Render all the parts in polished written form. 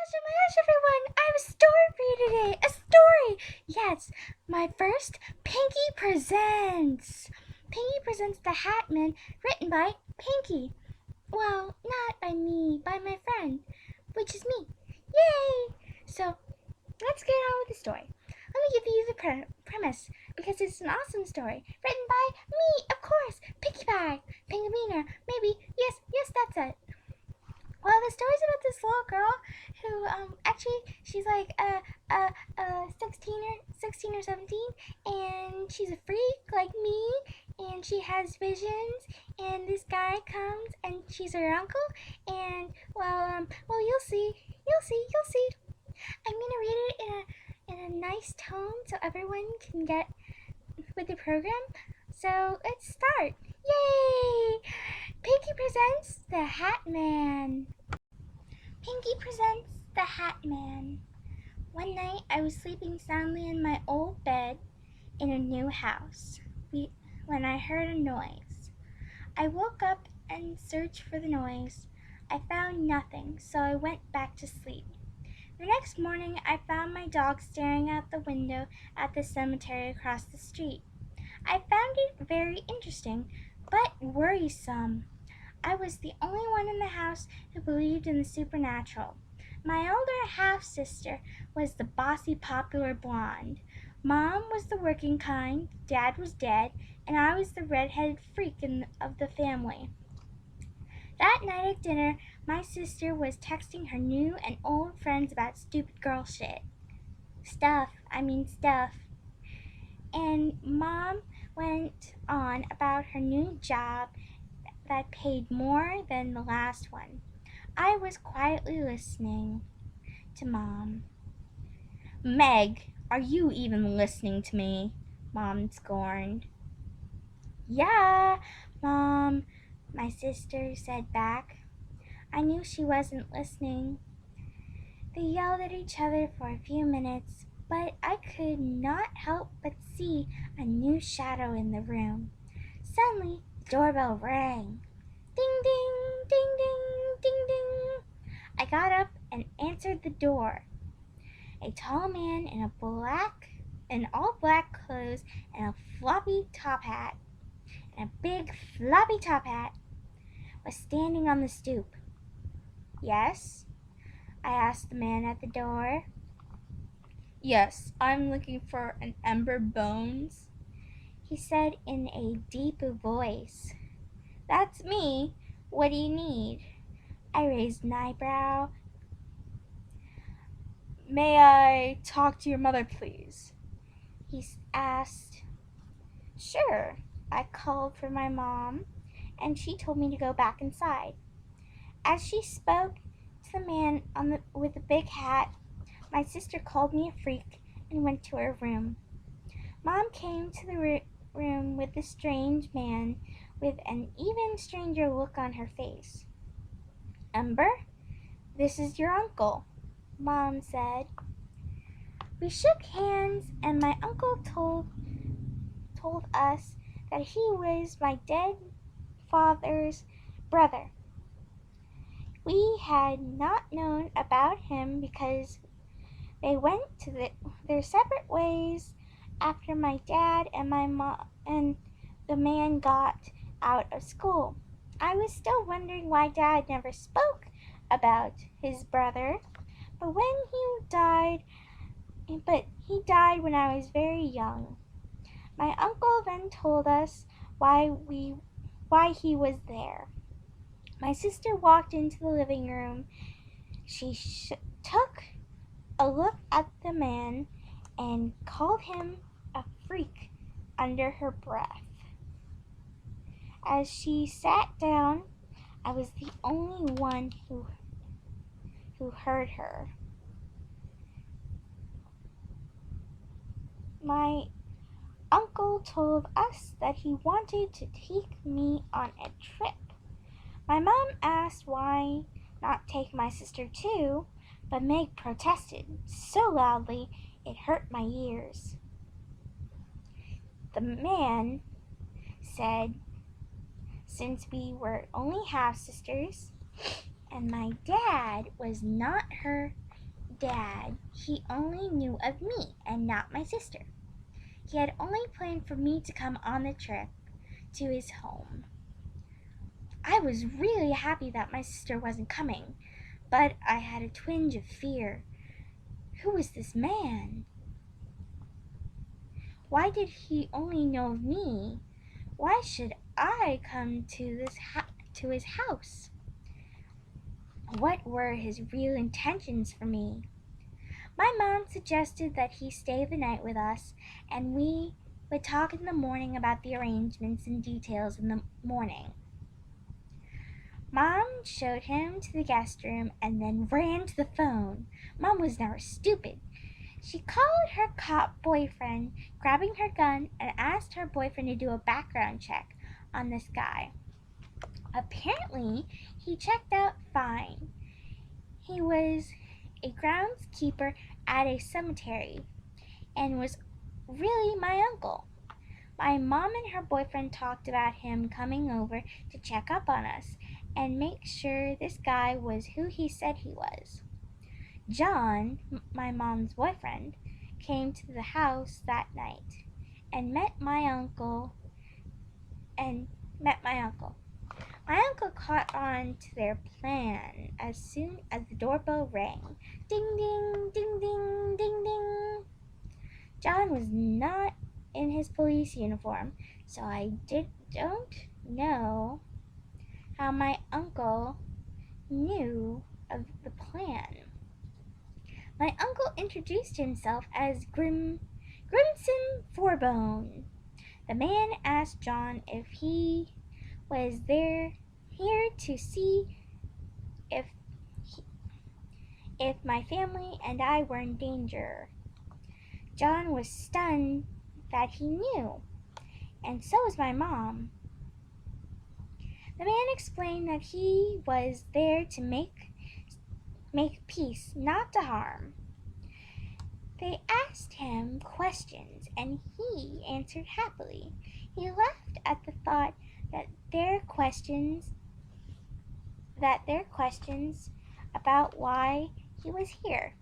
oh my gosh, everyone! I have a story for you today! A story! Yes, my first Pinkie Presents! Pinkie Presents the Hat Man, written by Pinkie. Well, not by me, by my friend, which is me. Yay! So, let's get on with the story. Let me give you the premise, because it's an awesome story. Written by me, of course! Pinkie Pie! Pinkamena, maybe. Yes, that's it. Well, the story's about this little girl who, actually, she's like 16 or 17, and she's a freak like me, and she has visions, and this guy comes, and she's her uncle, and, well, you'll see. I'm gonna read it in a nice tone so everyone can get with the program. So, let's start. Yay! Pinkie presents the Hat Man. Pinkie presents the Hat Man. One night I was sleeping soundly in my old bed in a new house when I heard a noise. I woke up and searched for the noise. I found nothing, so I went back to sleep. The next morning I found my dog staring out the window at the cemetery across the street. I found it very interesting, but worrisome. I was the only one in the house who believed in the supernatural. My older half-sister was the bossy, popular blonde. Mom was the working kind, Dad was dead, and I was the red-headed freak of the family. That night at dinner, my sister was texting her new and old friends about stupid girl shit. Stuff. And Mom went on about her new job that paid more than the last one. I was quietly listening to Mom. Meg, are you even listening to me? Mom scorned. Yeah, Mom, my sister said back. I knew she wasn't listening. They yelled at each other for a few minutes, but I could not help but see a new shadow in the room. Suddenly, the doorbell rang. Ding, ding, ding, ding, ding, ding. I got up and answered the door. A tall man in all black clothes and a big floppy top hat, was standing on the stoop. Yes? I asked the man at the door. Yes, I'm looking for an Ember Bones, he said in a deep voice. That's me. What do you need? I raised an eyebrow. May I talk to your mother, please? He asked. Sure. I called for my mom, and she told me to go back inside. As she spoke to the man with the big hat, my sister called me a freak and went to her room. Mom came to the room with the strange man with an even stranger look on her face. Ember, this is your uncle, Mom said. We shook hands, and my uncle told us that he was my dead father's brother. We had not known about him because they went their separate ways after my dad and my mom and the man got out of school. I was still wondering why Dad never spoke about his brother, but he died when I was very young. My uncle then told us why he was there. My sister walked into the living room. She took a look at the man and called him a freak under her breath. As she sat down, I was the only one who heard her. My uncle told us that he wanted to take me on a trip. My mom asked why not take my sister too, but Meg protested so loudly it hurt my ears. The man said, since we were only half sisters and my dad was not her Dad, he only knew of me and not my sister. He had only planned for me to come on the trip to his home. I was really happy that my sister wasn't coming, but I had a twinge of fear. Who was this man? Why did he only know of me? Why should I come to his house? What were his real intentions for me? My mom suggested that he stay the night with us, and we would talk in the morning about the arrangements and details in the morning. Mom showed him to the guest room and then ran to the phone. Mom was never stupid. She called her cop boyfriend, grabbing her gun, and asked her boyfriend to do a background check on this guy. Apparently, he checked out fine. He was a groundskeeper at a cemetery and was really my uncle. My mom and her boyfriend talked about him coming over to check up on us and make sure this guy was who he said he was. John, my mom's boyfriend, came to the house that night and met my uncle. My uncle caught on to their plan as soon as the doorbell rang. Ding ding, ding ding, ding ding. John was not in his police uniform, so I don't know how my uncle knew of the plan. My uncle introduced himself as Grimson Forbone. The man asked John if he was here to see if my family and I were in danger. John was stunned that he knew, and so was my mom. The man explained that he was there to make peace, not to harm. They asked him questions, and he answered happily. He laughed at the thought that their questions about why he was here.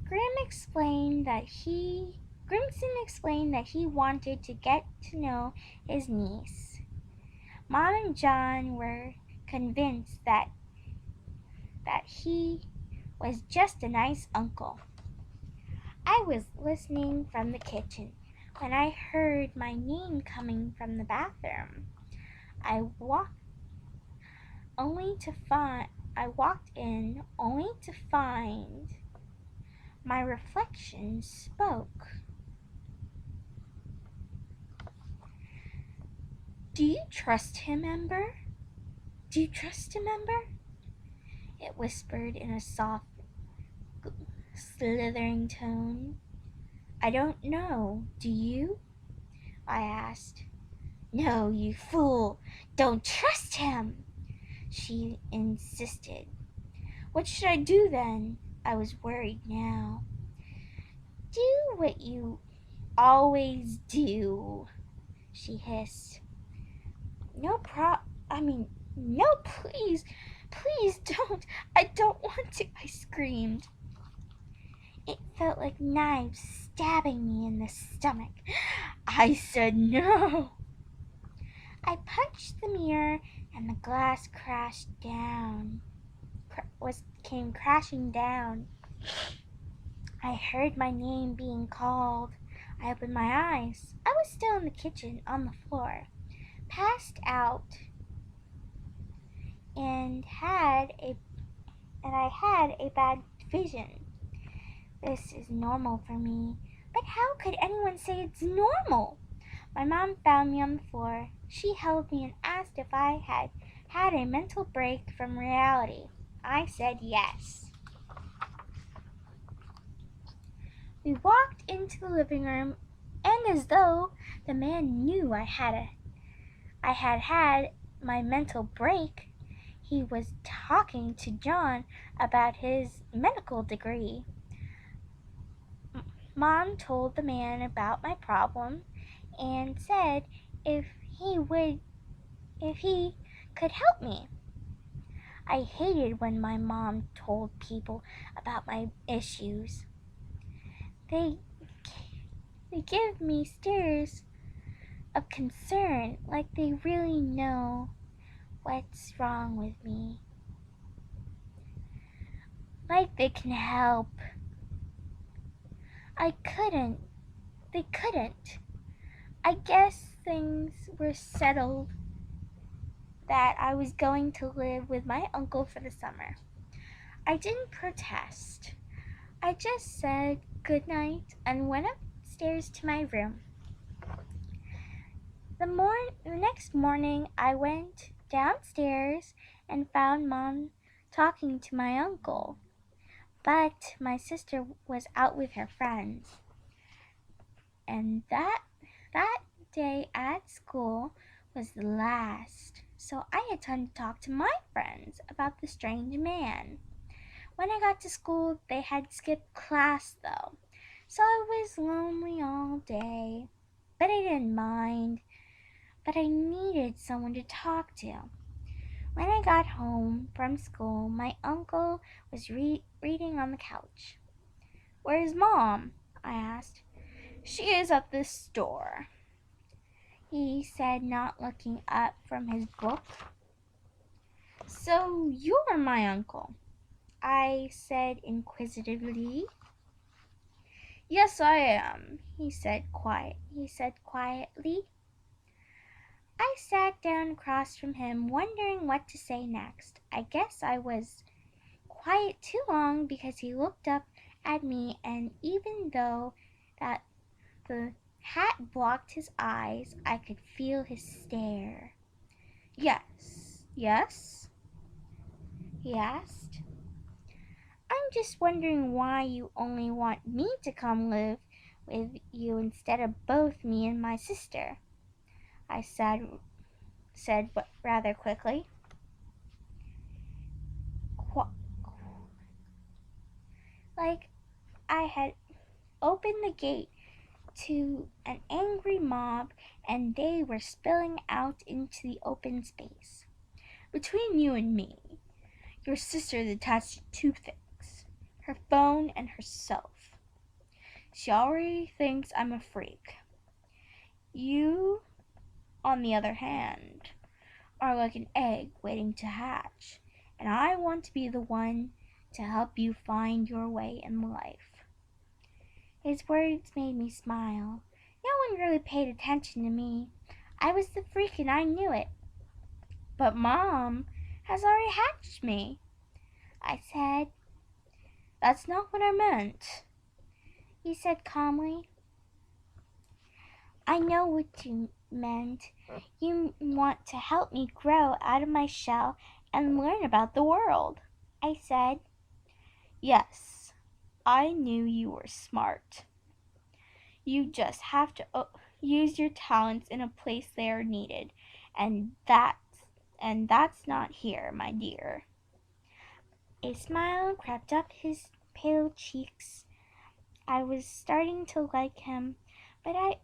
Grimson explained that he wanted to get to know his niece. Mom and John were convinced that he was just a nice uncle. I was listening from the kitchen when I heard my name coming from the bathroom. I walked in only to find my reflection spoke. Do you trust him, Ember? Do you trust him, Ember? It whispered in a soft, slithering tone. I don't know. Do you? I asked. No, you fool. Don't trust him, she insisted. What should I do then? I was worried now. Do what you always do, she hissed. No, please don't. I don't want to, I screamed. It felt like knives stabbing me in the stomach. I said no. I punched the mirror and the glass came crashing down. I heard my name being called. I opened my eyes. I was still in the kitchen on the floor, passed out, and I had a bad vision. This is normal for me, but how could anyone say it's normal? My mom found me on the floor. She held me and asked if I had had a mental break from reality. I said yes. We walked into the living room, and as though the man knew I had had my mental break, he was talking to John about his medical degree. Mom told the man about my problem and said if he could help me. I hated when my mom told people about my issues. They, they give me stares of concern, like they really know what's wrong with me. Like they can help. They couldn't. I guess things were settled that I was going to live with my uncle for the summer. I didn't protest. I just said good night and went upstairs to my room. The next morning, I went downstairs and found Mom talking to my uncle, but my sister was out with her friends. And that day at school was the last, so I had time to talk to my friends about the strange man. When I got to school, they had skipped class though, so I was lonely all day. But I didn't mind. But I needed someone to talk to. When I got home from school, my uncle was reading on the couch. "Where's Mom?" I asked. "She is at the store," he said, not looking up from his book. "So you're my uncle?" I said inquisitively. "Yes, I am," he said quietly. I sat down across from him, wondering what to say next. I guess I was quiet too long because he looked up at me, and even though that the hat blocked his eyes, I could feel his stare. Yes, he asked. "I'm just wondering why you only want me to come live with you instead of both me and my sister," I said rather quickly. Like I had opened the gate to an angry mob and they were spilling out into the open space. "Between you and me, your sister is attached to two things: her phone and herself. She already thinks I'm a freak. You, on the other hand, are like an egg waiting to hatch, and I want to be the one to help you find your way in life." His words made me smile. No one really paid attention to me. I was the freak and I knew it. "But Mom has already hatched me," I said. "That's not what I meant," he said calmly. "I know what you meant. You want to help me grow out of my shell and learn about the world," I said. "Yes, I knew you were smart. You just have to use your talents in a place they are needed, and that's not here, my dear." A smile crept up his pale cheeks. I was starting to like him, but I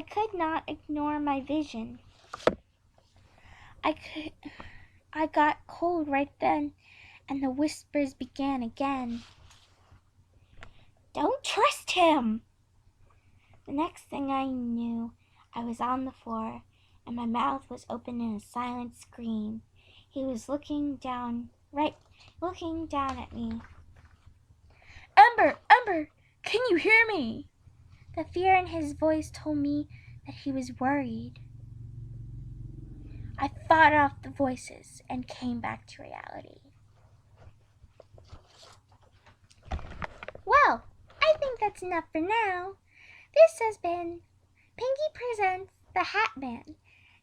could not ignore my vision. I got cold right then, and the whispers began again. "Don't trust him!" The next thing I knew, I was on the floor, and my mouth was open in a silent scream. He was looking down at me. Ember, can you hear me?" The fear in his voice told me that he was worried. I fought off the voices and came back to reality. Well, I think that's enough for now. This has been Pinkie Presents The Hat Man,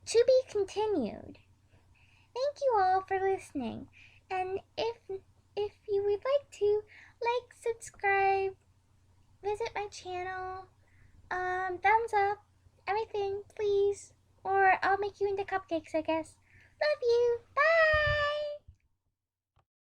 to be continued. Thank you all for listening, and if you would like to subscribe, visit my channel, thumbs up, everything, please, or I'll make you into cupcakes, I guess. Love you. Bye.